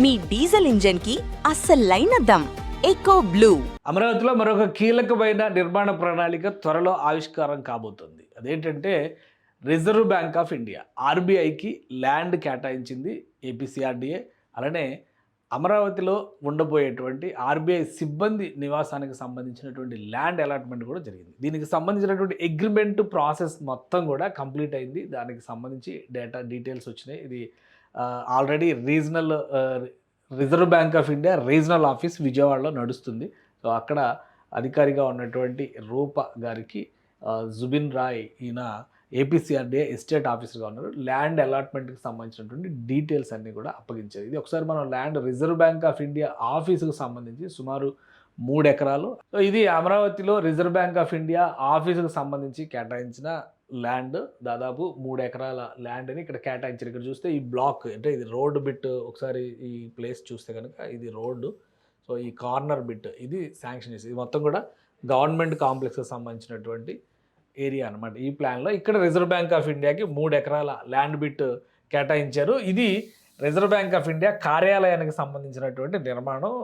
మీ diesel engine కి అస్సలైన dum echo blue. అమరావతిలో మరొక కీలకమైన నిర్మాణ ప్రణాళిక త్వరలో ఆవిష్కారం కాబోతుంది. అదేంటంటే రిజర్వ్ బ్యాంక్ ఆఫ్ ఇండియా ఆర్బీఐకి ల్యాండ్ కేటాయించింది ఏపీసీఆర్డీఏ. అలానే అమరావతిలో ఉండబోయేటువంటి ఆర్బీఐ సిబ్బంది నివాసానికి సంబంధించినటువంటి ల్యాండ్ అలాట్మెంట్ కూడా జరిగింది. దీనికి సంబంధించినటువంటి అగ్రిమెంట్ ప్రాసెస్ మొత్తం కూడా కంప్లీట్ అయింది. దానికి సంబంధించి డీటెయిల్స్ వచ్చినాయి. ఇది already reserve Bank of India regional office విజయవాడలో నడుస్తుంది. సో అక్కడ అధికారిగా ఉన్నటువంటి రూప గారికి జుబిన్ రాయ్ ఈయన ఏపీసీఆర్డీఏ ఎస్టేట్ ఆఫీసర్గా ఉన్నారు. ల్యాండ్ అలాట్మెంట్కి సంబంధించినటువంటి డీటెయిల్స్ అన్నీ కూడా అప్పగించారు. ఇది ఒకసారి మనం land reserve Bank of India ఆఫీసుకు సంబంధించి సుమారు 3 ఎకరాలు. సో ఇది అమరావతిలో రిజర్వ్ బ్యాంక్ ఆఫ్ ఇండియా ఆఫీసుకు సంబంధించి కేటాయించిన ల్యాండ్. దాదాపు 3 ఎకరాల ల్యాండ్ని ఇక్కడ కేటాయించారు. ఇక్కడ చూస్తే ఈ బ్లాక్ అంటే ఇది రోడ్డు బిట్, ఒకసారి ఈ ప్లేస్ చూస్తే కనుక ఇది రోడ్డు. సో ఈ కార్నర్ బిట్ ఇది శాంక్షన్ చేసి ఇది మొత్తం కూడా గవర్నమెంట్ కాంప్లెక్స్కి సంబంధించినటువంటి ఏరియా అనమాట. ఈ ప్లాన్లో ఇక్కడ రిజర్వ్ బ్యాంక్ ఆఫ్ ఇండియాకి 3 ఎకరాల ల్యాండ్ బిట్ కేటాయించారు. ఇది రిజర్వ్ బ్యాంక్ ఆఫ్ ఇండియా కార్యాలయానికి సంబంధించినటువంటి నిర్మాణం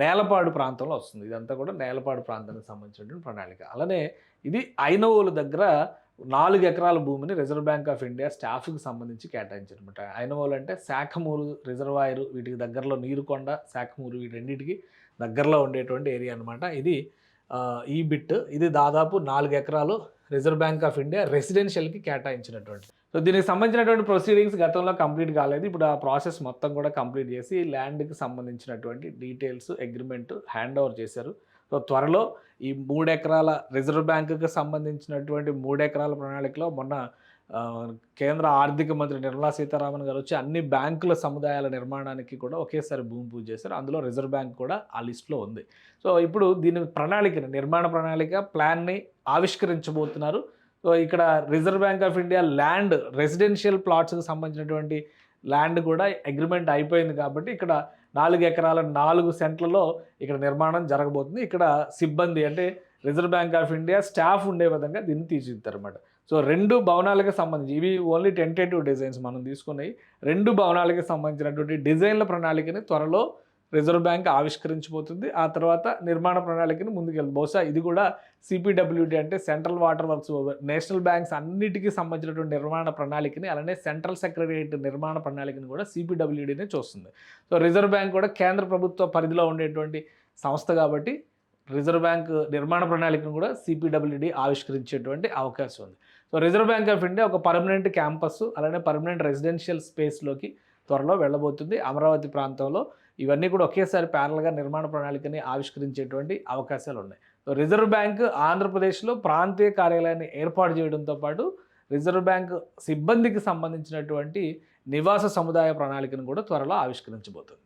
నేలపాడు ప్రాంతంలో వస్తుంది. ఇదంతా కూడా నేలపాడు ప్రాంతానికి సంబంధించినటువంటి ప్రణాళిక. అలానే ఇది ఐనవోలు దగ్గర 4 ఎకరాల భూమిని రిజర్వ్ బ్యాంక్ ఆఫ్ ఇండియా స్టాఫ్కి సంబంధించి కేటాయించారు అనమాట. ఐనవోలు అంటే శాఖమూరు రిజర్వాయరు, వీటికి దగ్గరలో నీరుకొండ, శాఖమూరు వీటన్నిటికి దగ్గరలో ఉండేటువంటి ఏరియా అనమాట. ఇది ఈ బిట్ ఇది దాదాపు 4 ఎకరాలు రిజర్వ్ బ్యాంక్ ఆఫ్ ఇండియా రెసిడెన్షియల్కి కేటాయించినటువంటి. సో దీనికి సంబంధించినటువంటి ప్రొసీడింగ్స్ గతంలో కంప్లీట్ కాలేదు. ఇప్పుడు ఆ ప్రాసెస్ మొత్తం కూడా కంప్లీట్ చేసి ల్యాండ్కి సంబంధించినటువంటి డీటెయిల్స్ అగ్రిమెంట్ హ్యాండ్ ఓవర్ చేశారు. సో త్వరలో ఈ 3 ఎకరాల రిజర్వ్ బ్యాంకుకి సంబంధించినటువంటి 3 ఎకరాల ప్రణాళికలో మొన్న కేంద్ర ఆర్థిక మంత్రి నిర్మలా సీతారామన్ గారు వచ్చి అన్ని బ్యాంకుల సముదాయాల నిర్మాణానికి కూడా ఒకేసారి భూమి పూజ చేశారు. అందులో రిజర్వ్ బ్యాంక్ కూడా ఆ లిస్టులో ఉంది. సో ఇప్పుడు దీని ప్రణాళికని నిర్మాణ ప్రణాళిక ప్లాన్ని ఆవిష్కరించబోతున్నారు. సో ఇక్కడ Reserve Bank of India land residential ప్లాట్స్కి సంబంధించినటువంటి ల్యాండ్ కూడా అగ్రిమెంట్ అయిపోయింది కాబట్టి ఇక్కడ 4 ఎకరాల 4 సెంట్లలో ఇక్కడ నిర్మాణం జరగబోతుంది. ఇక్కడ సిబ్బంది అంటే reserve Bank of India staff ఉండే విధంగా దీన్ని తీర్చిదిద్దారన్నమాట. సో 2 భవనాలకు సంబంధించి ఇవి ఓన్లీ టెంటేటివ్ డిజైన్స్ మనం తీసుకున్నాయి. 2 భవనాలకు సంబంధించినటువంటి డిజైన్ల ప్రణాళికని త్వరలో రిజర్వ్ బ్యాంక్ ఆవిష్కరించబోతుంది. ఆ తర్వాత నిర్మాణ ప్రణాళికని ముందుకెళ్తుంది. బహుశా ఇది కూడా సిపిడబ్ల్యూడి అంటే central water works, national banks అన్నిటికీ సంబంధించినటువంటి నిర్మాణ ప్రణాళికని అలానే సెంట్రల్ సెక్రటరియట్ నిర్మాణ ప్రణాళికని కూడా సిపిడబ్ల్యూడినే చూస్తుంది. సో రిజర్వ్ బ్యాంక్ కూడా కేంద్ర ప్రభుత్వ పరిధిలో ఉండేటువంటి సంస్థ కాబట్టి రిజర్వ్ బ్యాంక్ నిర్మాణ ప్రణాళికను కూడా సిపిడబ్ల్యూడి ఆవిష్కరించేటువంటి అవకాశం ఉంది. So reserve Bank of India ఒక పర్మనెంట్ క్యాంపస్ అలానే పర్మనెంట్ రెసిడెన్షియల్ స్పేస్లోకి త్వరలో వెళ్ళబోతుంది. అమరావతి ప్రాంతంలో ఇవన్నీ కూడా ఒకేసారి ప్యారల్గా నిర్మాణ ప్రణాళికని ఆవిష్కరించేటువంటి అవకాశాలు ఉన్నాయి. సో రిజర్వ్ బ్యాంక్ ఆంధ్రప్రదేశ్లో ప్రాంతీయ కార్యాలయాన్ని ఏర్పాటు చేయడంతో పాటు రిజర్వ్ బ్యాంక్ సిబ్బందికి సంబంధించినటువంటి నివాస సముదాయ ప్రణాళికను కూడా త్వరలో ఆవిష్కరించబోతుంది.